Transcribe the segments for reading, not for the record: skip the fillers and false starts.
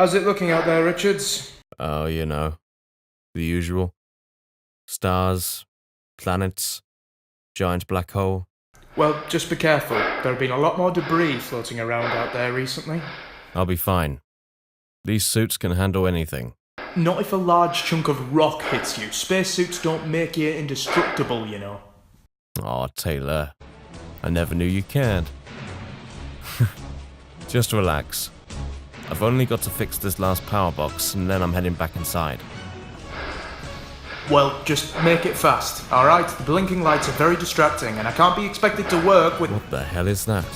How's it looking out there, Richards? Oh, you know, the usual. Stars, planets, giant black hole. Well, just be careful. There have been a lot more debris floating around out there recently. I'll be fine. These suits can handle anything. Not if a large chunk of rock hits you. Spacesuits don't make you indestructible, you know. Aw, Taylor. I never knew you cared. Just relax. I've only got to fix this last power box, and then I'm heading back inside. Well, just make it fast, alright? The blinking lights are very distracting, and I can't be expected to work with... What the hell is that?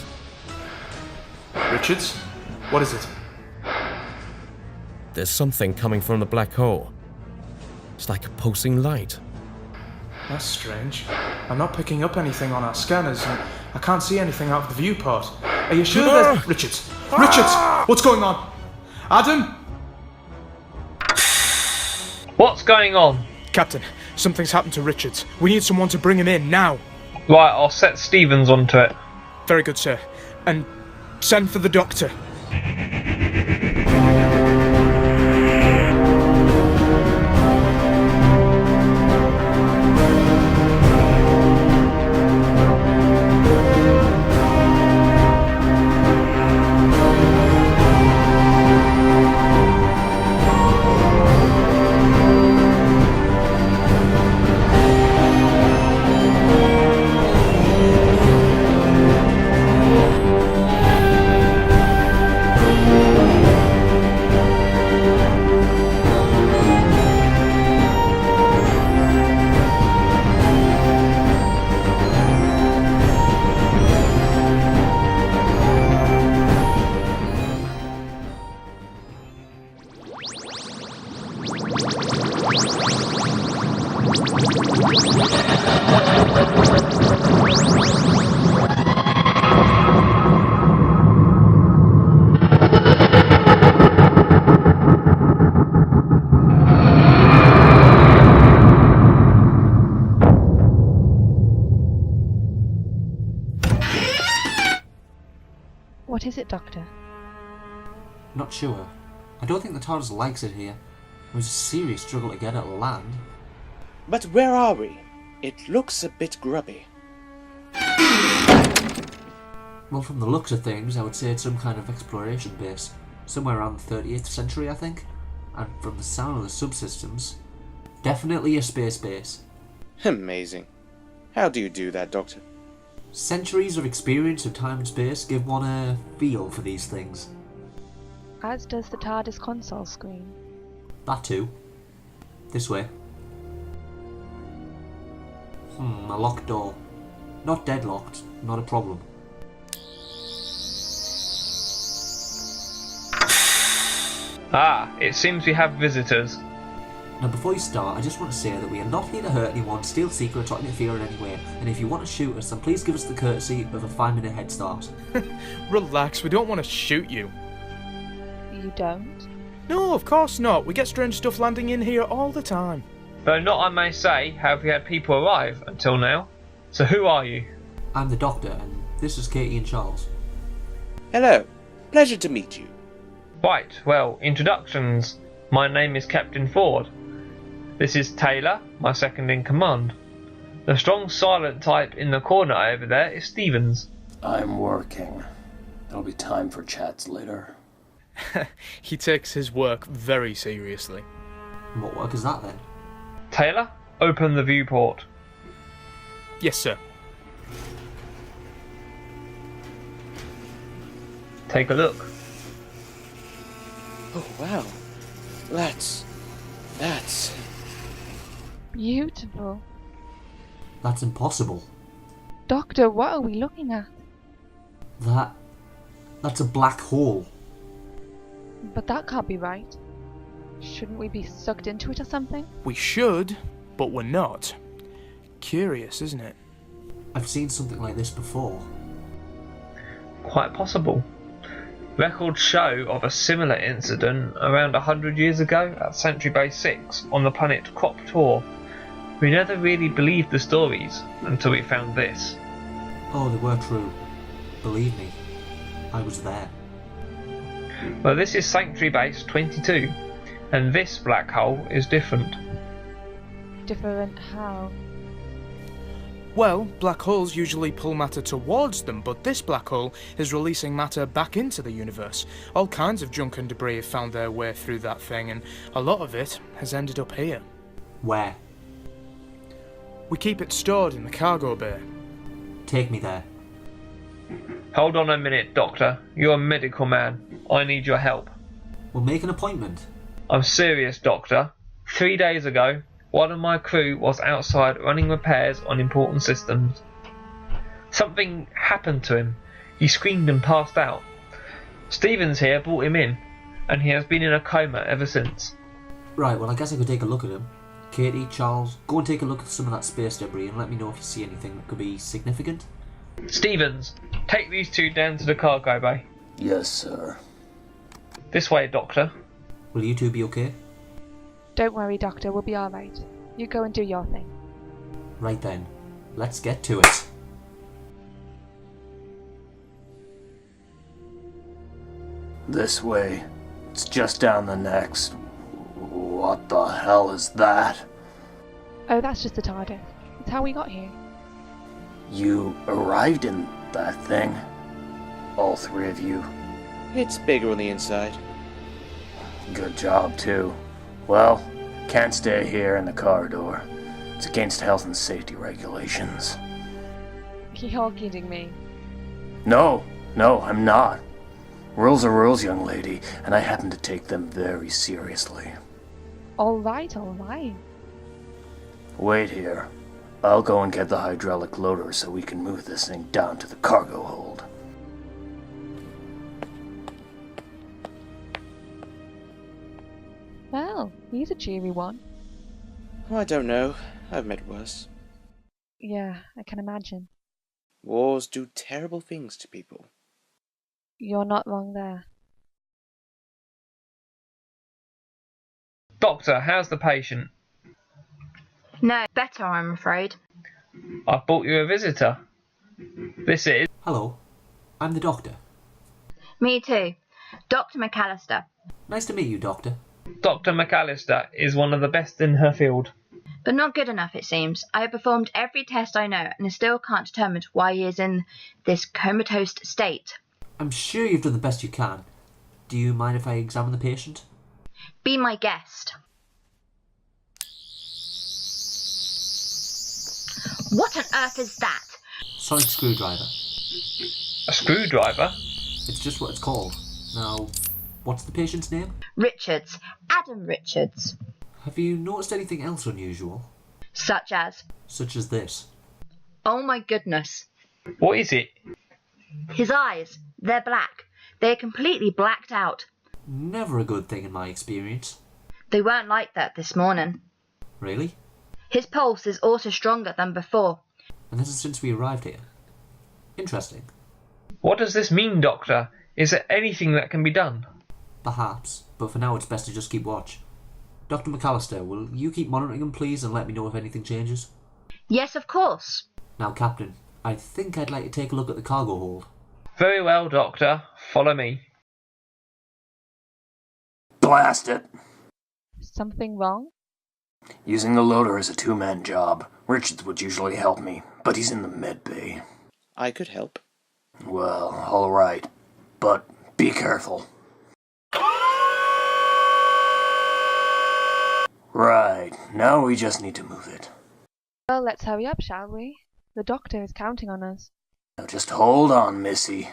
Richards? What is it? There's something coming from the black hole. It's like a pulsing light. That's strange. I'm not picking up anything on our scanners, and I can't see anything out of the viewport. Are you sure there's... Richards! Richards! What's going on? Adam? What's going on? Captain, something's happened to Richards. We need someone to bring him in, now. Right, I'll set Stevens onto it. Very good, sir. And send for the doctor. What is it, Doctor? Not sure. I don't think the TARDIS likes it here. It was a serious struggle to get it land. But where are we? It looks a bit grubby. Well, from the looks of things, I would say it's some kind of exploration base. Somewhere around the 38th century, I think. And from the sound of the subsystems, definitely a space base. Amazing. How do you do that, Doctor? Centuries of experience of time and space give one a feel for these things. As does the TARDIS console screen. That too. This way. A locked door. Not deadlocked, not a problem. Ah, it seems we have visitors. Now before you start, I just want to say that we are not here to hurt anyone, steal secrets or interfere in any way, and if you want to shoot us, then please give us the courtesy of a 5-minute head start. Relax, we don't want to shoot you. You don't? No, of course not. We get strange stuff landing in here all the time. Though not, I may say, have we had people arrive until now. So who are you? I'm the Doctor, and this is Katie and Charles. Hello. Pleasure to meet you. Right, well, introductions. My name is Captain Ford. This is Taylor, my second in command. The strong silent type in the corner over there is Stevens. I'm working. There'll be time for chats later. He takes his work very seriously. And what work is that then? Taylor, open the viewport. Yes, sir. Take a look. Oh, wow. That's... Beautiful. That's impossible. Doctor, what are we looking at? That's a black hole. But that can't be right. Shouldn't we be sucked into it or something? We should, but we're not. Curious, isn't it? I've seen something like this before. Quite possible. Records show of a similar incident around 100 years ago at Sentry Base 6 on the planet Crop Tor. We never really believed the stories until we found this. Oh, they were true. Believe me, I was there. Well, this is Sanctuary Base 22, and this black hole is different. Different how? Well, black holes usually pull matter towards them, but this black hole is releasing matter back into the universe. All kinds of junk and debris have found their way through that thing, and a lot of it has ended up here. Where? We keep it stored in the cargo bay. Take me there. Hold on a minute, Doctor. You're a medical man. I need your help. We'll make an appointment. I'm serious, Doctor. 3 days ago, one of my crew was outside running repairs on important systems. Something happened to him. He screamed and passed out. Stevens here brought him in, and he has been in a coma ever since. Right, well I guess I could take a look at him. Katie, Charles, go and take a look at some of that space debris and let me know if you see anything that could be significant. Stevens, take these two down to the cargo bay. Yes, sir. This way, Doctor. Will you two be okay? Don't worry, Doctor, we'll be alright. You go and do your thing. Right then, let's get to it. This way. It's just down the next. What the hell is that? Oh, that's just the TARDIS. It's how we got here. You arrived in that thing? All three of you? It's bigger on the inside. Good job, too. Well, can't stay here in the corridor. It's against health and safety regulations. You're kidding me. No, I'm not. Rules are rules, young lady, and I happen to take them very seriously. Alright. Wait here. I'll go and get the hydraulic loader so we can move this thing down to the cargo hold. Well, he's a cheery one. I don't know. I've met worse. Yeah, I can imagine. Wars do terrible things to people. You're not wrong there. Doctor, how's the patient? No, better, I'm afraid. I've brought you a visitor. This is... Hello, I'm the doctor. Me too. Dr. McAllister. Nice to meet you, Doctor. Dr. McAllister is one of the best in her field. But not good enough, it seems. I have performed every test I know and still can't determine why he is in this comatose state. I'm sure you've done the best you can. Do you mind if I examine the patient? Be my guest. What on earth is that? Sonic screwdriver. A screwdriver? It's just what it's called. Now, what's the patient's name? Richards. Adam Richards. Have you noticed anything else unusual? Such as... Such as this. Oh my goodness. What is it? His eyes. They're black. They're completely blacked out. Never a good thing in my experience. They weren't like that this morning. Really? His pulse is also stronger than before. And this is since we arrived here. Interesting. What does this mean, Doctor? Is there anything that can be done? Perhaps, but for now it's best to just keep watch. Dr. McAllister, will you keep monitoring him, please, and let me know if anything changes? Yes, of course. Now, Captain, I think I'd like to take a look at the cargo hold. Very well, Doctor. Follow me. Blast it! Something wrong? Using the loader is a two-man job. Richards would usually help me, but he's in the med bay. I could help. Well, alright. But be careful. Right, now we just need to move it. Well, let's hurry up, shall we? The doctor is counting on us. Now just hold on, Missy.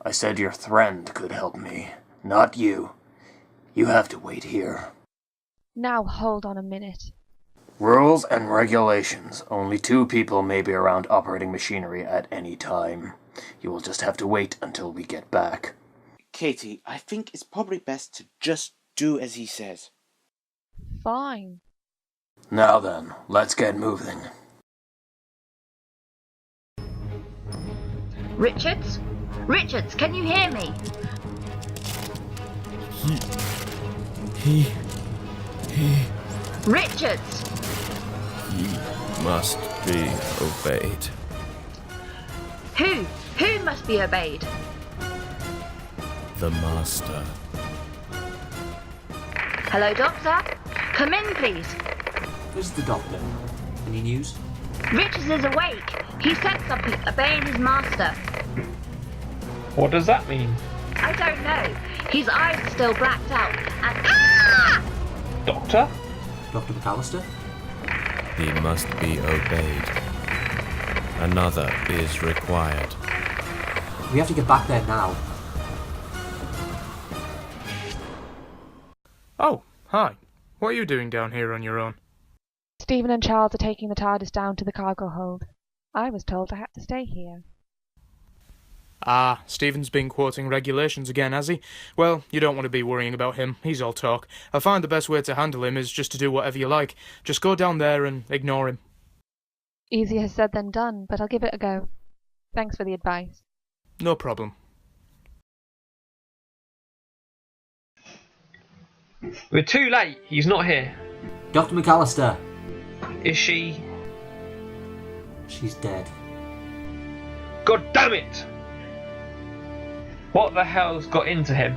I said your friend could help me, not you. You have to wait here. Now hold on a minute. Rules and regulations. Only 2 people may be around operating machinery at any time. You will just have to wait until we get back. Katie, I think it's probably best to just do as he says. Fine. Now then, let's get moving. Richards? Richards, can you hear me? He Richards! must be obeyed. Who? Who must be obeyed? The Master. Hello, Doctor? Come in, please. Where's the doctor? Any news? Richards is awake. He said something, obeying his master. What does that mean? I don't know. His eyes are still blacked out, and ah! Doctor? Dr. McAllister? He must be obeyed. Another is required. We have to get back there now. Oh, hi. What are you doing down here on your own? Stephen and Charles are taking the TARDIS down to the cargo hold. I was told I had to stay here. Ah, Stephen's been quoting regulations again, has he? Well, you don't want to be worrying about him. He's all talk. I find the best way to handle him is just to do whatever you like. Just go down there and ignore him. Easier said than done, but I'll give it a go. Thanks for the advice. No problem. We're too late. He's not here. Dr. McAllister! Is she? She's dead. God damn it! What the hell's got into him?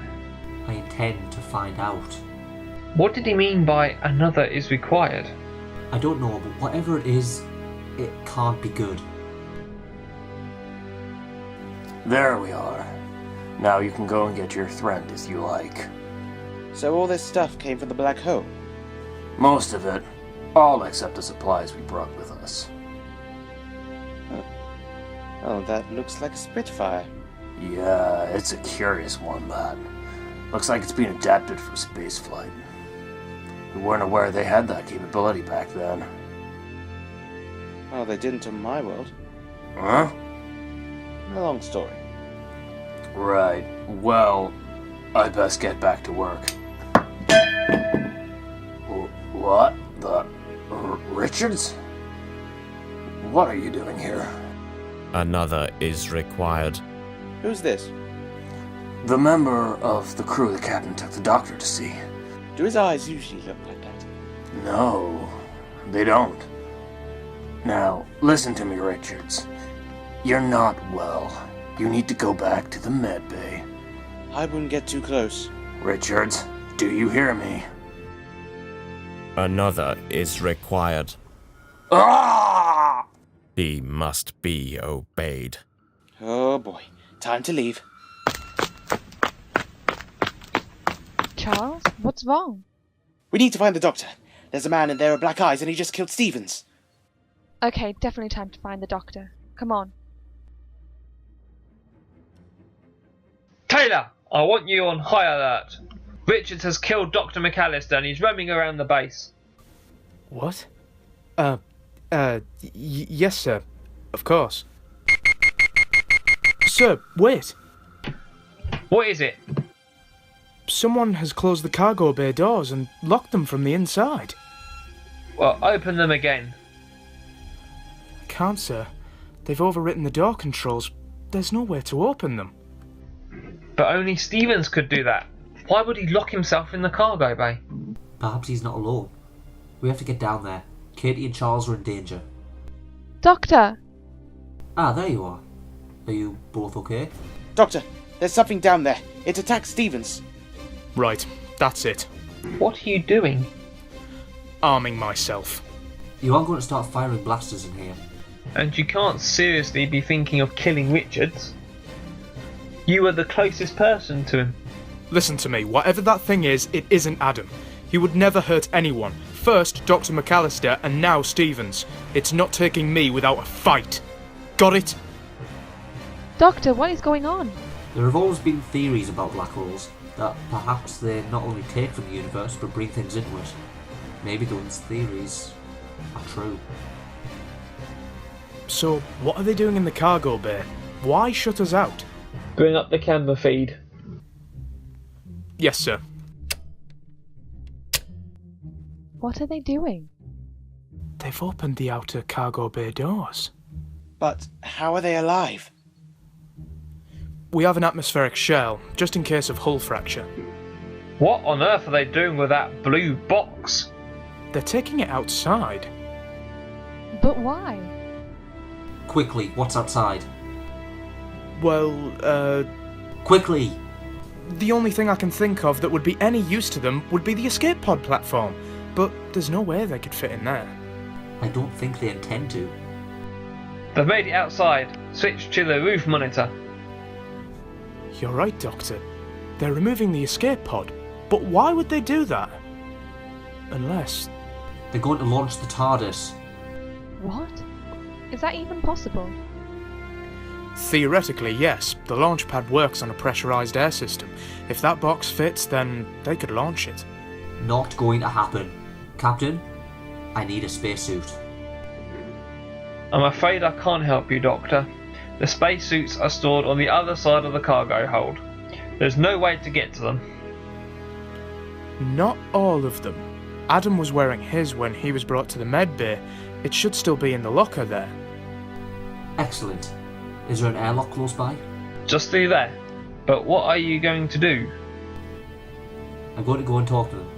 I intend to find out. What did he mean by another is required? I don't know, but whatever it is, it can't be good. There we are. Now you can go and get your friend if you like. So all this stuff came from the black hole? Most of it. All except the supplies we brought with us. Oh, that looks like a Spitfire. Yeah, it's a curious one, that. Looks like it's been adapted for spaceflight. We weren't aware they had that capability back then. Oh, they didn't in my world. Huh? A long story. Right. Well, I best get back to work. What? The... Richards? What are you doing here? Another is required. Who's this? The member of the crew the captain took the doctor to see. Do his eyes usually look like that? No, they don't. Now, listen to me, Richards. You're not well. You need to go back to the med bay. I wouldn't get too close. Richards, do you hear me? Another is required. Ah! He must be obeyed. Oh boy, time to leave. Charles, what's wrong? We need to find the doctor. There's a man in there with black eyes and he just killed Stevens. Okay, definitely time to find the doctor. Come on. Taylor, I want you on high alert. Richards has killed Dr. McAllister and he's roaming around the base. What? Yes, sir. Of course. Sir, wait. What is it? Someone has closed the cargo bay doors and locked them from the inside. Well, open them again. Can't, sir. They've overwritten the door controls. There's no way to open them. But only Stevens could do that. Why would he lock himself in the cargo bay? Perhaps he's not alone. We have to get down there. Katie and Charles are in danger. Doctor! Ah, there you are. Are you both okay? Doctor, there's something down there. It attacked Stevens. Right, that's it. What are you doing? Arming myself. You aren't going to start firing blasters in here. And you can't seriously be thinking of killing Richards. You were the closest person to him. Listen to me, whatever that thing is, it isn't Adam. He would never hurt anyone. First, Dr. McAllister, and now Stevens. It's not taking me without a fight. Got it? Doctor, what is going on? There have always been theories about black holes, that perhaps they not only take from the universe but bring things into it. Maybe those theories are true. So, what are they doing in the cargo bay? Why shut us out? Bring up the camera feed. Yes, sir. What are they doing? They've opened the outer cargo bay doors. But how are they alive? We have an atmospheric shell, just in case of hull fracture. What on earth are they doing with that blue box? They're taking it outside. But why? Quickly, what's outside? Well, Quickly! The only thing I can think of that would be any use to them would be the escape pod platform, but there's no way they could fit in there. I don't think they intend to. They've made it outside. Switch to the roof monitor. You're right, Doctor. They're removing the escape pod, but why would they do that? Unless... They're going to launch the TARDIS. What? Is that even possible? Theoretically, yes. The launch pad works on a pressurized air system. If that box fits, then they could launch it. Not going to happen. Captain, I need a spacesuit. I'm afraid I can't help you, Doctor. The spacesuits are stored on the other side of the cargo hold. There's no way to get to them. Not all of them. Adam was wearing his when he was brought to the med bay. It should still be in the locker there. Excellent. Is there an airlock close by? Just through there. But what are you going to do? I'm going to go and talk to them.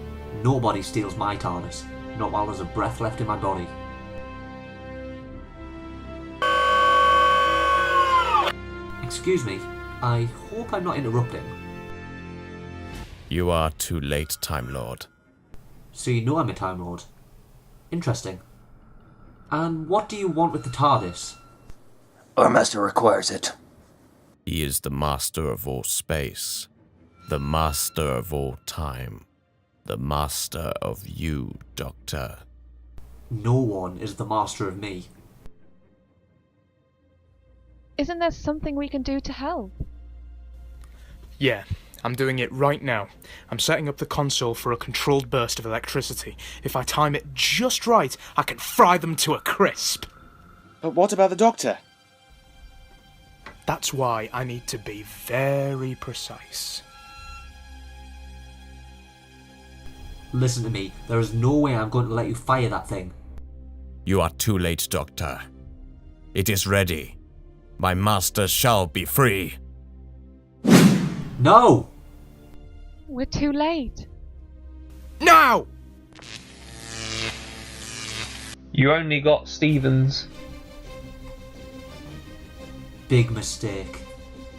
Nobody steals my TARDIS. Not while there's a breath left in my body. Excuse me, I hope I'm not interrupting. You are too late, Time Lord. So you know I'm a Time Lord. Interesting. And what do you want with the TARDIS? Our master requires it. He is the master of all space, the master of all time, the master of you, Doctor. No one is the master of me. Isn't there something we can do to help? Yeah, I'm doing it right now. I'm setting up the console for a controlled burst of electricity. If I time it just right, I can fry them to a crisp. But what about the Doctor? That's why I need to be very precise. Listen to me, there is no way I'm going to let you fire that thing. You are too late, Doctor. It is ready. My master shall be free. No! We're too late. Now! You only got Stevens. Big mistake.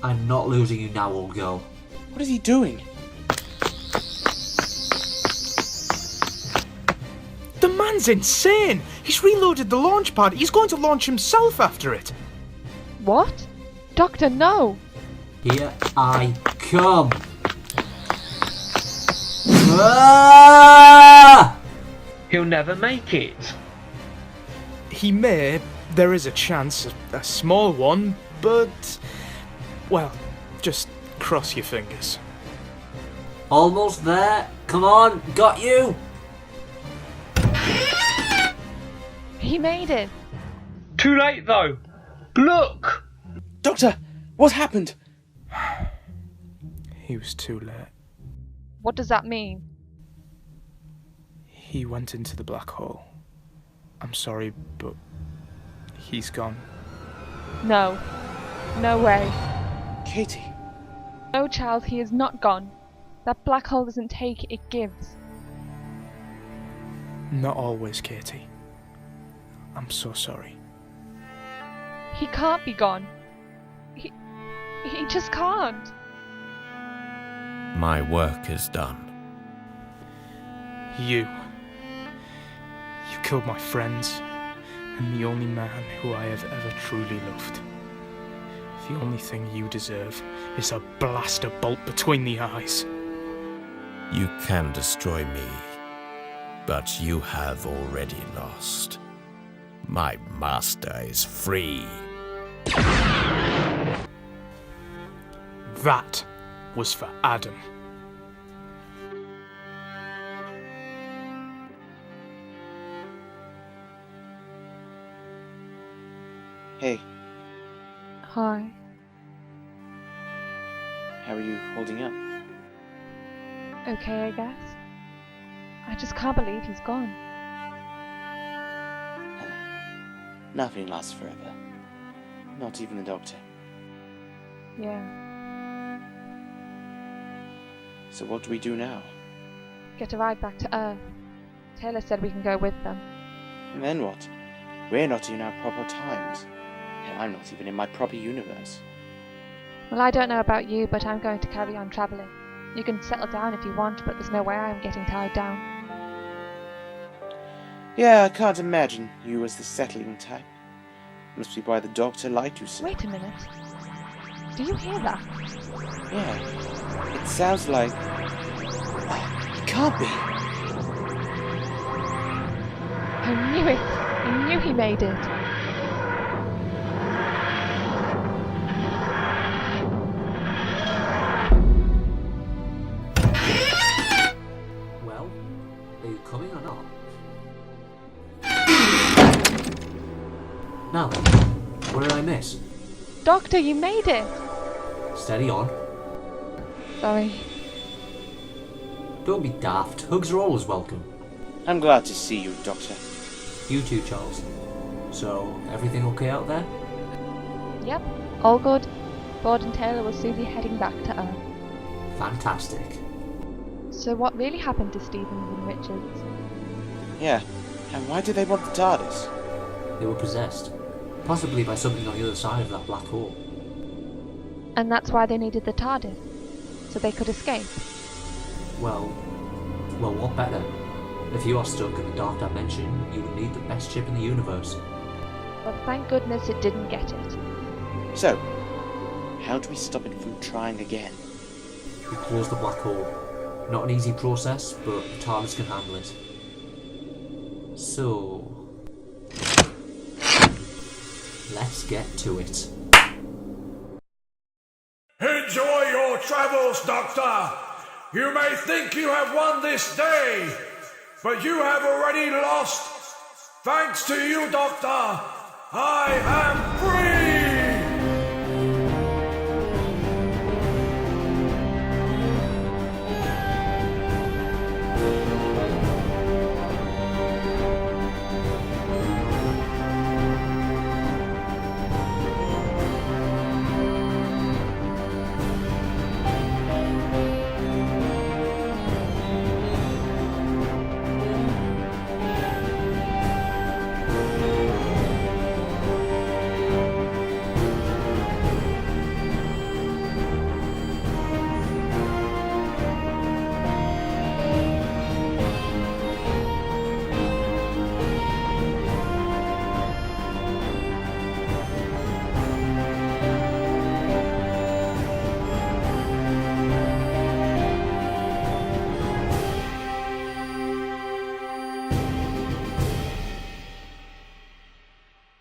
I'm not losing you now, old girl. What is he doing? The man's insane! He's reloaded the launch pad. He's going to launch himself after it. What? Doctor, no! Here I come! Ah! He'll never make it. He may. There is a chance, a small one, but... well, just cross your fingers. Almost there. Come on, got you! He made it! Too late though. Look! Doctor, what happened? He was too late. What does that mean? He went into the black hole. I'm sorry, but he's gone. No. No way. Katie. No, child, he is not gone. That black hole doesn't take, it gives. Not always, Katie. I'm so sorry. He can't be gone. He just can't. My work is done. You killed my friends, and the only man who I have ever truly loved. The only thing you deserve is a blaster bolt between the eyes. You can destroy me, but you have already lost. My master is free. That was for Adam. Hey, Hi. how are you holding up? Okay, I guess. I just can't believe he's gone. Nothing lasts forever. Not even the Doctor. Yeah. So what do we do now? Get a ride back to Earth. Taylor said we can go with them. And then what? We're not in our proper times. And I'm not even in my proper universe. Well, I don't know about you, but I'm going to carry on travelling. You can settle down if you want, but there's no way I'm getting tied down. Yeah, I can't imagine you as the settling type. Must be why the doctor liked you so. Wait a minute. Do you hear that? Yeah, it sounds like... It can't be. I knew it! I knew he made it! Well, are you coming or not? Now then, what did I miss? Doctor, you made it! Steady on. Sorry. Don't be daft. Hugs are always welcome. I'm glad to see you, Doctor. You too, Charles. So, everything okay out there? Yep, all good. Ford and Taylor will soon be heading back to Earth. Fantastic. So what really happened to Stevens and Richards? Yeah, and why do they want the TARDIS? They were possessed. Possibly by something on the other side of that black hole. And that's why they needed the TARDIS? So they could escape? Well, what better? If you are stuck in the dark dimension, you would need the best ship in the universe. Well, thank goodness it didn't get it. So, how do we stop it from trying again? We close the black hole. Not an easy process, but the TARDIS can handle it. So... let's get to it. Enjoy your travels, Doctor. You may think you have won this day, but you have already lost. Thanks to you, Doctor, I am free!